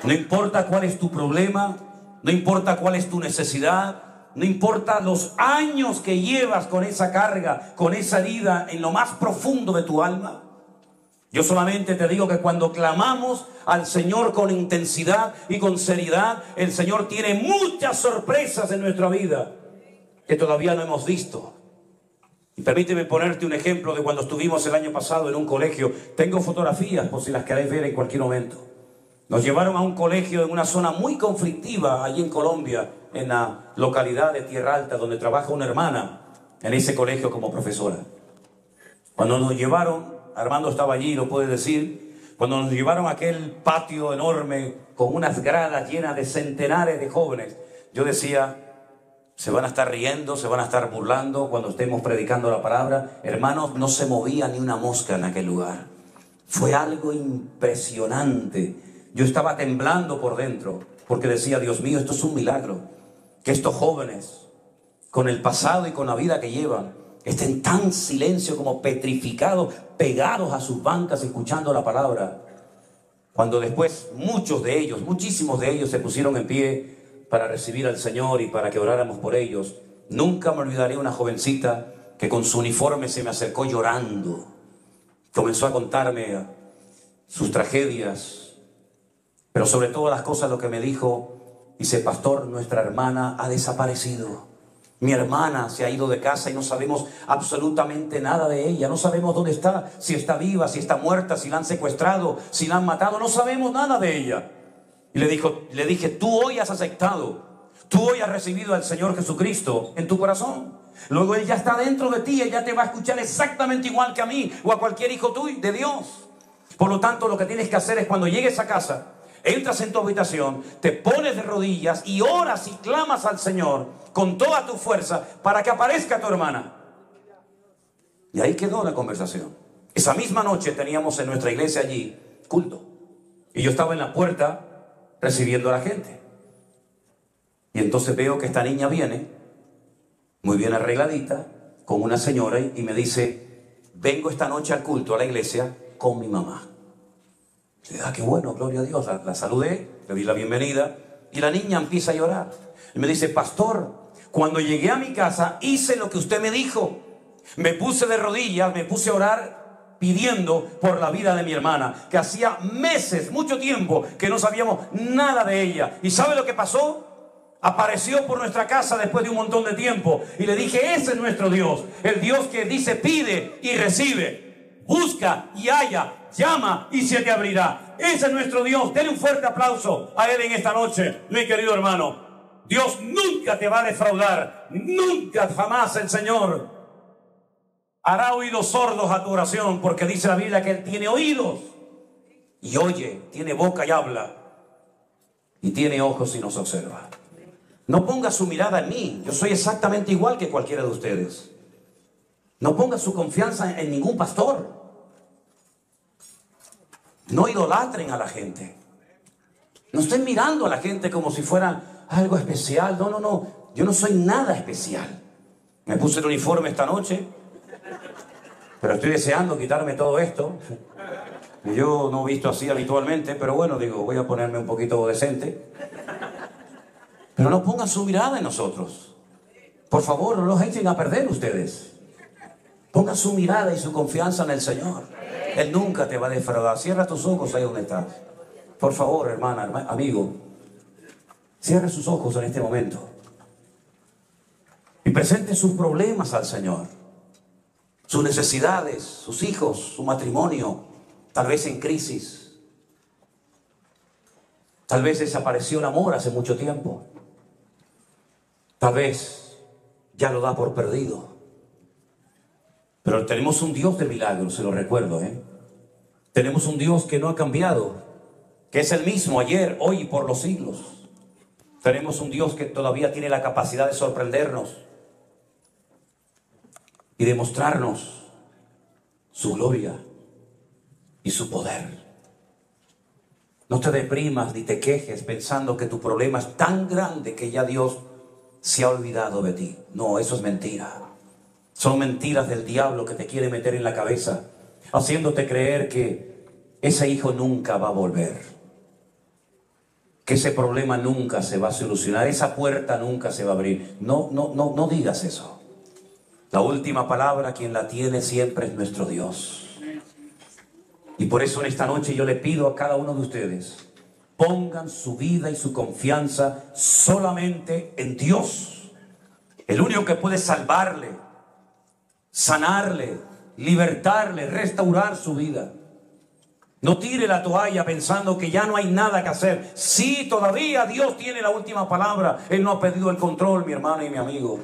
No importa cuál es tu problema, no importa cuál es tu necesidad, no importa los años que llevas con esa carga, con esa herida en lo más profundo de tu alma. Yo solamente te digo que cuando clamamos al Señor con intensidad y con seriedad, el Señor tiene muchas sorpresas en nuestra vida que todavía no hemos visto. Y permíteme ponerte un ejemplo de cuando estuvimos el año pasado en un colegio. Tengo fotografías por si las queréis ver en cualquier momento. Nos llevaron a un colegio en una zona muy conflictiva allí en Colombia, en la localidad de Tierra Alta, donde trabaja una hermana en ese colegio como profesora. Cuando nos llevaron, Armando estaba allí, lo puede decir, cuando nos llevaron a aquel patio enorme con unas gradas llenas de centenares de jóvenes, yo decía: se van a estar riendo, se van a estar burlando cuando estemos predicando la palabra. Hermanos, no se movía ni una mosca en aquel lugar. Fue algo impresionante. Yo estaba temblando por dentro porque decía: Dios mío, esto es un milagro. Que estos jóvenes, con el pasado y con la vida que llevan, estén tan silencio como petrificados, pegados a sus bancas escuchando la palabra. Cuando después muchos de ellos, muchísimos de ellos se pusieron en pie para recibir al Señor y para que oráramos por ellos. Nunca me olvidaré una jovencita que con su uniforme se me acercó llorando. Comenzó a contarme sus tragedias, pero sobre todas las cosas lo que me dijo, dice: pastor, nuestra hermana ha desaparecido. Mi hermana se ha ido de casa y no sabemos absolutamente nada de ella. No sabemos dónde está, si está viva, si está muerta, si la han secuestrado, si la han matado. No sabemos nada de ella. Y le dije: tú hoy has aceptado, tú hoy has recibido al Señor Jesucristo en tu corazón. Luego Él ya está dentro de ti, Él ya te va a escuchar exactamente igual que a mí o a cualquier hijo tuyo de Dios. Por lo tanto, lo que tienes que hacer es, cuando llegues a casa, entras en tu habitación, te pones de rodillas y oras y clamas al Señor con toda tu fuerza para que aparezca tu hermana. Y ahí quedó la conversación. Esa misma noche teníamos en nuestra iglesia allí culto. Y yo estaba en la puerta recibiendo a la gente. Y entonces veo que esta niña viene, muy bien arregladita, con una señora, y me dice: vengo esta noche al culto, a la iglesia, con mi mamá. Qué bueno, gloria a Dios. La saludé, le di la bienvenida y la niña empieza a llorar. Y me dice, pastor, cuando llegué a mi casa hice lo que usted me dijo. Me puse de rodillas, me puse a orar pidiendo por la vida de mi hermana, que hacía meses, mucho tiempo, que no sabíamos nada de ella. ¿Y sabe lo que pasó? Apareció por nuestra casa después de un montón de tiempo. Y le dije, ese es nuestro Dios. El Dios que dice, pide y recibe. Busca y halla. Llama y se te abrirá. Ese es nuestro Dios. Denle un fuerte aplauso a Él en esta noche, mi querido hermano. Dios nunca te va a defraudar. Nunca, jamás el Señor hará oídos sordos a tu oración, porque dice la Biblia que Él tiene oídos y oye, tiene boca y habla, y tiene ojos y nos observa. No ponga su mirada en mí. Yo soy exactamente igual que cualquiera de ustedes. No ponga su confianza en ningún pastor. No idolatren a la gente. No estén mirando a la gente como si fuera algo especial. No, no, no. Yo no soy nada especial. Me puse el uniforme esta noche, pero estoy deseando quitarme todo esto. Yo no he visto así habitualmente, pero bueno, digo, voy a ponerme un poquito decente. Pero no pongan su mirada en nosotros. Por favor, no los echen a perder ustedes. Pongan su mirada y su confianza en el Señor. Él nunca te va a defraudar. Cierra tus ojos ahí donde estás. Por favor, hermana, amigo, cierre sus ojos en este momento y presente sus problemas al Señor. Sus necesidades, sus hijos, su matrimonio, tal vez en crisis. Tal vez desapareció el amor hace mucho tiempo. Tal vez ya lo da por perdido. Pero tenemos un Dios de milagros, se lo recuerdo, Tenemos un Dios que no ha cambiado, que es el mismo ayer, hoy y por los siglos. Tenemos un Dios que todavía tiene la capacidad de sorprendernos y de mostrarnos su gloria y su poder. No te deprimas ni te quejes pensando que tu problema es tan grande que ya Dios se ha olvidado de ti. No, eso es mentira. Son mentiras del diablo que te quiere meter en la cabeza, haciéndote creer que ese hijo nunca va a volver, que ese problema nunca se va a solucionar, esa puerta nunca se va a abrir. No digas eso. La última palabra, quien la tiene siempre es nuestro Dios. Y por eso en esta noche yo le pido a cada uno de ustedes, pongan su vida y su confianza solamente en Dios, el único que puede salvarle, sanarle, libertarle, restaurar su vida. No tire la toalla pensando que ya no hay nada que hacer. Sí, todavía Dios tiene la última palabra. Él no ha perdido el control, mi hermano y mi amigo.